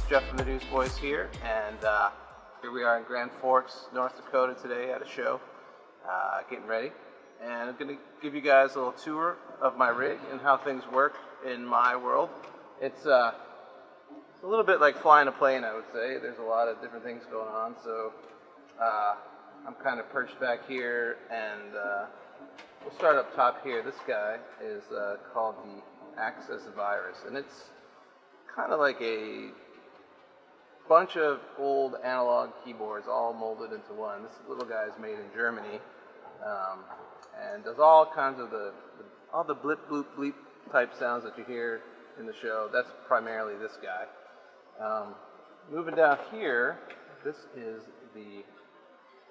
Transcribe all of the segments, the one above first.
Jeff from the Newsboys here, and here we are in Grand Forks, North Dakota today at a show, getting ready. And I'm going to give you guys a little tour of my rig and how things work in my world. It's a little bit like flying a plane, I would say. There's a lot of different things going on, so I'm kind of perched back here, and we'll start up top here. This guy is called the Access Virus, and it's kind of like a bunch of old analog keyboards all molded into one. This little guy is made in Germany, and does all kinds of all the blip, bloop, bleep type sounds that you hear in the show. That's primarily this guy. Moving down here, this is the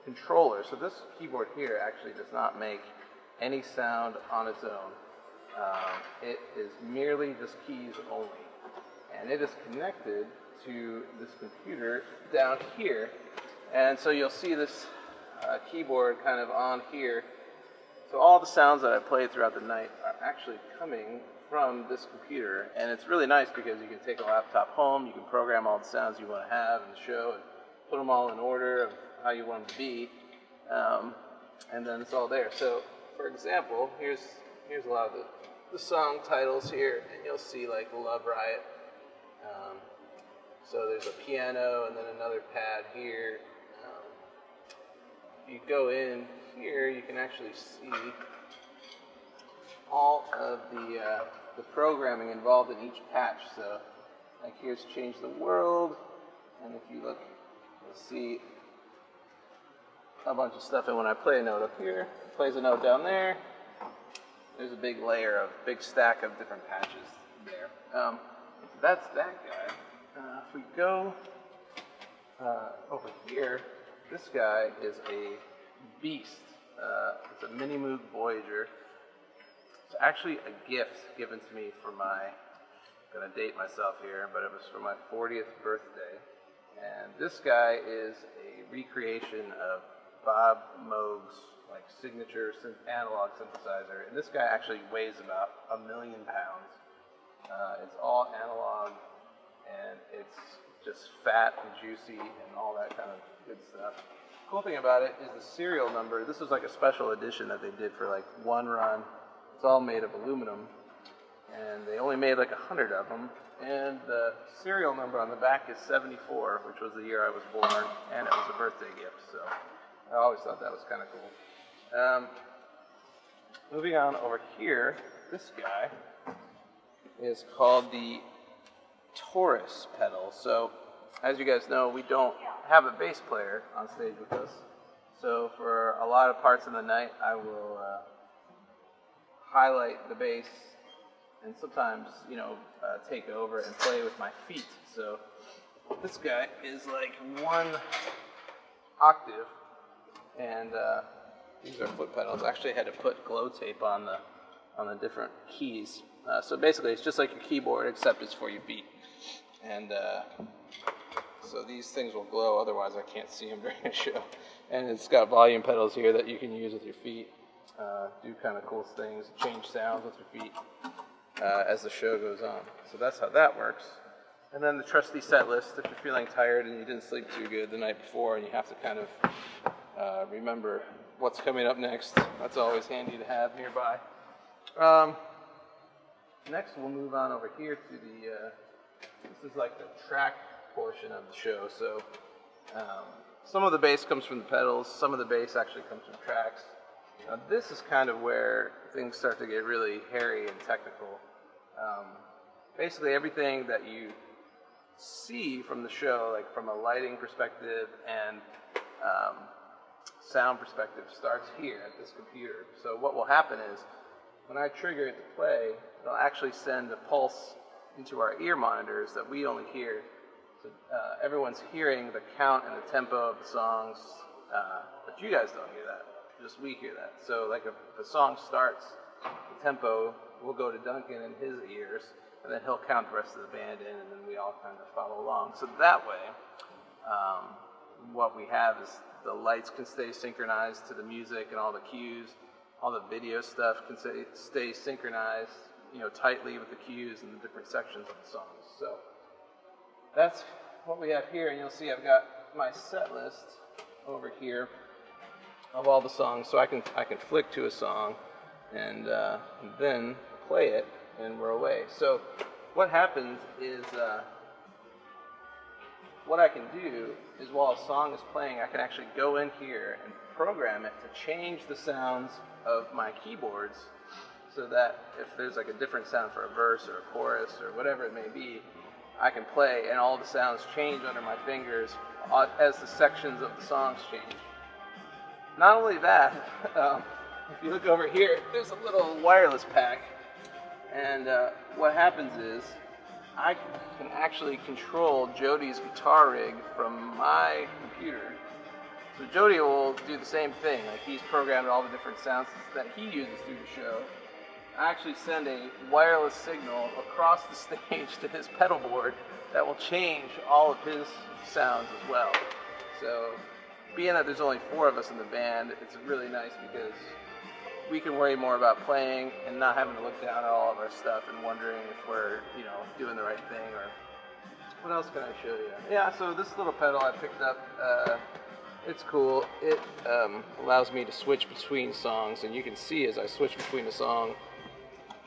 controller. So this keyboard here actually does not make any sound on its own. It is merely just keys only. And it is connected to this computer down here. And so you'll see this keyboard kind of on here. So all the sounds that I played throughout the night are actually coming from this computer. And it's really nice because you can take a laptop home, you can program all the sounds you want to have in the show and put them all in order of how you want them to be. And then it's all there. So for example, here's a lot of the song titles here, and you'll see like Love Riot. So there's a piano and then another pad here. If you go in here, you can actually see all of the programming involved in each patch. So like here's Change the World, and if you look, you'll see a bunch of stuff. And when I play a note up here, it plays a note down there. There's a big stack of different patches there. That's that guy. If we go over here, this guy is a beast. It's a mini Moog Voyager. It's actually a gift given to me for I'm gonna date myself here, but it was for my 40th birthday. And this guy is a recreation of Bob Moog's signature analog synthesizer. And this guy actually weighs about 1 million pounds. It's all analog, and it's just fat and juicy and all that kind of good stuff. Cool thing about it is the serial number. This was like a special edition that they did for like one run. It's all made of aluminum, and they only made like 100 of them. And the serial number on the back is 74, which was the year I was born, and it was a birthday gift. So I always thought that was kind of cool. Moving on over here, this guy is called the Taurus Pedal. So, as you guys know, we don't have a bass player on stage with us. So for a lot of parts of the night, I will highlight the bass and sometimes, take over and play with my feet. So this guy is like 1 octave, and these are foot pedals. I actually had to put glow tape on the different keys. So basically, it's just like your keyboard, except it's for your feet. And so these things will glow, otherwise I can't see them during a show. And it's got volume pedals here that you can use with your feet. Do kind of cool things, change sounds with your feet as the show goes on. So that's how that works. And then the trusty set list, if you're feeling tired and you didn't sleep too good the night before and you have to kind of remember what's coming up next, that's always handy to have nearby. Next we'll move on over here to this is like the track portion of the show. So some of the bass comes from the pedals, some of the bass actually comes from tracks. Now this is kind of where things start to get really hairy and technical. Basically everything that you see from the show, like from a lighting perspective and sound perspective, starts here at this computer. So what will happen is, when I trigger it to play, it'll actually send a pulse into our ear monitors that we only hear. So everyone's hearing the count and the tempo of the songs, but you guys don't hear that. Just we hear that. So like if a song starts, the tempo will go to Duncan in his ears, and then he'll count the rest of the band in, and then we all kind of follow along. So that way, what we have is the lights can stay synchronized to the music and all the cues. All the video stuff can stay synchronized, tightly with the cues and the different sections of the songs. So that's what we have here, and you'll see I've got my set list over here of all the songs, so I can flick to a song and then play it, and we're away. So what happens is what I can do is while a song is playing, I can actually go in here and program it to change the sounds of my keyboards, so that if there's like a different sound for a verse or a chorus or whatever it may be, I can play and all the sounds change under my fingers as the sections of the songs change. Not only that, if you look over here, there's a little wireless pack, and what happens is I can actually control Jody's guitar rig from my computer. So Jody will do the same thing, like he's programmed all the different sounds that he uses through the show. I actually send a wireless signal across the stage to his pedal board that will change all of his sounds as well. So being that there's only 4 of us in the band, it's really nice because we can worry more about playing and not having to look down at all of our stuff and wondering if we're, doing the right thing. Or what else can I show you? Yeah, so this little pedal I picked up, it's cool. It allows me to switch between songs, and you can see as I switch between a song,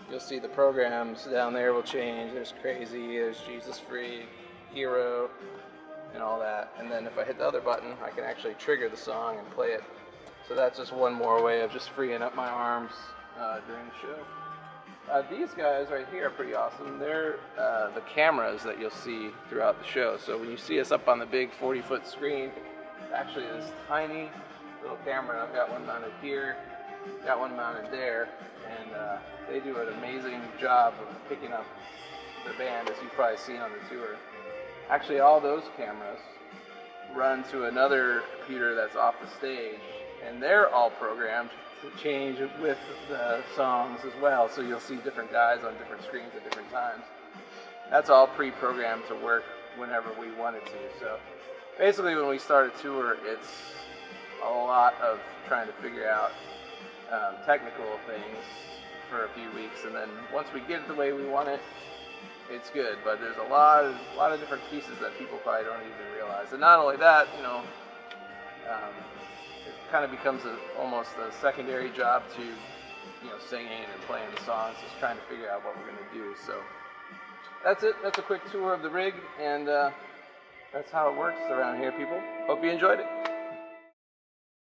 you'll see the programs down there will change. There's Crazy, there's Jesus Freak, Hero, and all that. And then if I hit the other button, I can actually trigger the song and play it. So that's just one more way of just freeing up my arms during the show. These guys right here are pretty awesome. They're the cameras that you'll see throughout the show. So when you see us up on the big 40-foot screen, it's actually this tiny little camera. I've got one mounted here, got one mounted there, and they do an amazing job of picking up the band, as you've probably seen on the tour. Actually, all those cameras run to another computer that's off the stage, and they're all programmed to change with the songs as well. So you'll see different guys on different screens at different times. That's all pre-programmed to work whenever we wanted to. So basically when we start a tour, it's a lot of trying to figure out technical things for a few weeks, and then once we get it the way we want it, it's good. But there's a lot of different pieces that people probably don't even realize. And not only that, it kind of becomes almost a secondary job to, singing and playing the songs, just trying to figure out what we're going to do. So that's it. That's a quick tour of the rig, and that's how it works around here, people. Hope you enjoyed it.